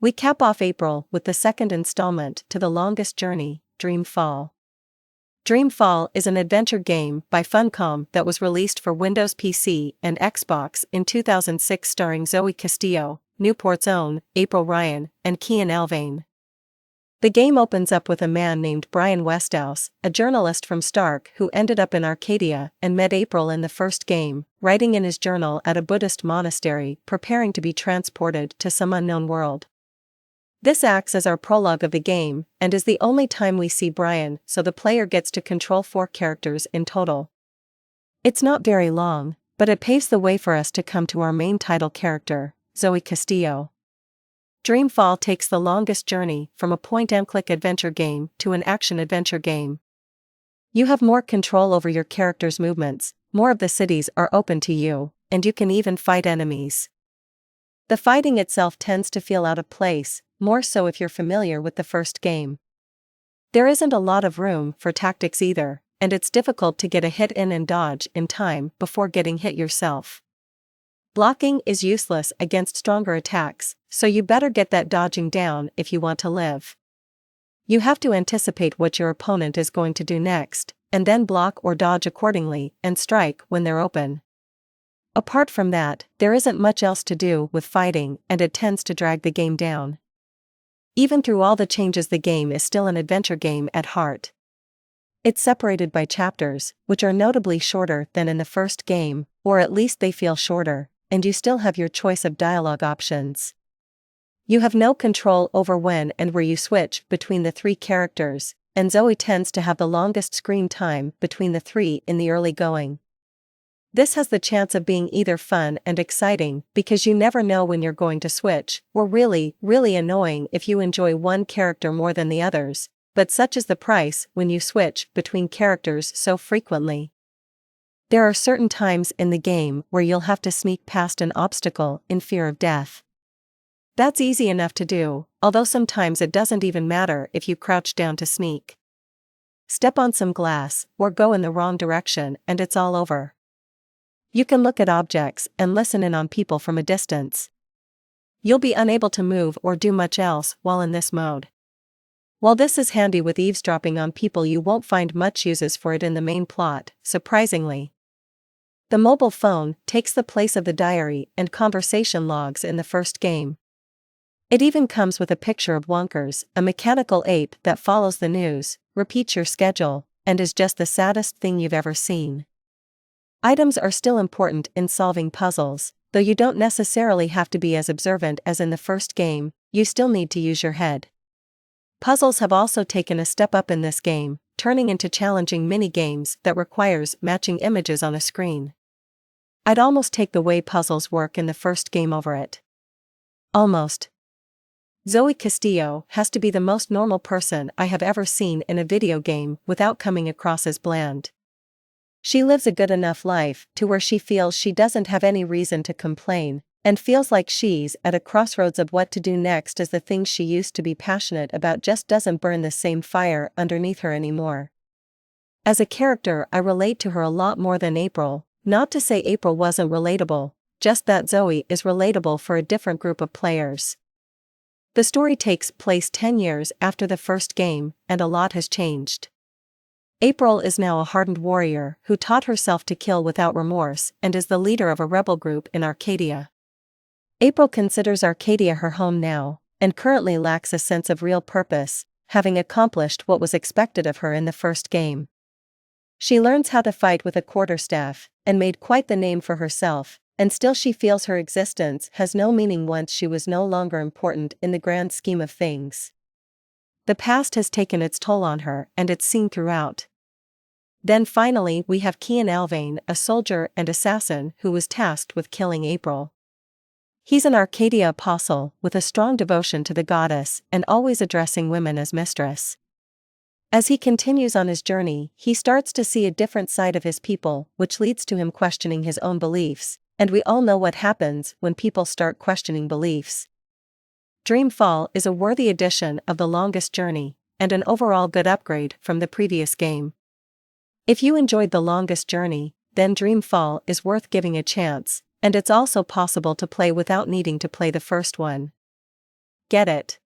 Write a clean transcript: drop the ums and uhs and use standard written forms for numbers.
We cap off April with the second installment to The Longest Journey, Dreamfall. Dreamfall is an adventure game by Funcom that was released for Windows PC and Xbox in 2006, starring Zoe Castillo, Newport's own, April Ryan, and Kian Alvain. The game opens up with a man named Brian Westhouse, a journalist from Stark who ended up in Arcadia and met April in the first game, writing in his journal at a Buddhist monastery, preparing to be transported to some unknown world. This acts as our prologue of the game, and is the only time we see Brian, so the player gets to control 4 characters in total. It's not very long, but it paves the way for us to come to our main title character, Zoe Castillo. Dreamfall takes the longest journey from a point-and-click adventure game to an action-adventure game. You have more control over your character's movements, more of the cities are open to you, and you can even fight enemies. The fighting itself tends to feel out of place, more so if you're familiar with the first game. There isn't a lot of room for tactics either, and it's difficult to get a hit in and dodge in time before getting hit yourself. Blocking is useless against stronger attacks, so you better get that dodging down if you want to live. You have to anticipate what your opponent is going to do next, and then block or dodge accordingly and strike when they're open. Apart from that, there isn't much else to do with fighting, and it tends to drag the game down. Even through all the changes, the game is still an adventure game at heart. It's separated by chapters, which are notably shorter than in the first game, or at least they feel shorter, and you still have your choice of dialogue options. You have no control over when and where you switch between the 3 characters, and Zoe tends to have the longest screen time between the 3 in the early going. This has the chance of being either fun and exciting because you never know when you're going to switch, or really, really annoying if you enjoy one character more than the others, but such is the price when you switch between characters so frequently. There are certain times in the game where you'll have to sneak past an obstacle in fear of death. That's easy enough to do, although sometimes it doesn't even matter if you crouch down to sneak. Step on some glass, or go in the wrong direction, and it's all over. You can look at objects and listen in on people from a distance. You'll be unable to move or do much else while in this mode. While this is handy with eavesdropping on people, you won't find much uses for it in the main plot, surprisingly. The mobile phone takes the place of the diary and conversation logs in the first game. It even comes with a picture of Wonkers, a mechanical ape that follows the news, repeats your schedule, and is just the saddest thing you've ever seen. Items are still important in solving puzzles, though you don't necessarily have to be as observant as in the first game, you still need to use your head. Puzzles have also taken a step up in this game, turning into challenging mini-games that requires matching images on a screen. I'd almost take the way puzzles work in the first game over it. Almost. Zoe Castillo has to be the most normal person I have ever seen in a video game without coming across as bland. She lives a good enough life to where she feels she doesn't have any reason to complain, and feels like she's at a crossroads of what to do next, as the things she used to be passionate about just doesn't burn the same fire underneath her anymore. As a character, I relate to her a lot more than April, not to say April wasn't relatable, just that Zoe is relatable for a different group of players. The story takes place 10 years after the first game, and a lot has changed. April is now a hardened warrior who taught herself to kill without remorse and is the leader of a rebel group in Arcadia. April considers Arcadia her home now, and currently lacks a sense of real purpose, having accomplished what was expected of her in the first game. She learns how to fight with a quarterstaff, and made quite the name for herself, and still she feels her existence has no meaning once she was no longer important in the grand scheme of things. The past has taken its toll on her, and it's seen throughout. Then finally we have Kian Alvain, a soldier and assassin who was tasked with killing April. He's an Arcadia apostle with a strong devotion to the goddess and always addressing women as mistress. As he continues on his journey, he starts to see a different side of his people, which leads to him questioning his own beliefs, and we all know what happens when people start questioning beliefs. Dreamfall is a worthy addition of The Longest Journey, and an overall good upgrade from the previous game. If you enjoyed The Longest Journey, then Dreamfall is worth giving a chance, and it's also possible to play without needing to play the first one. Get it?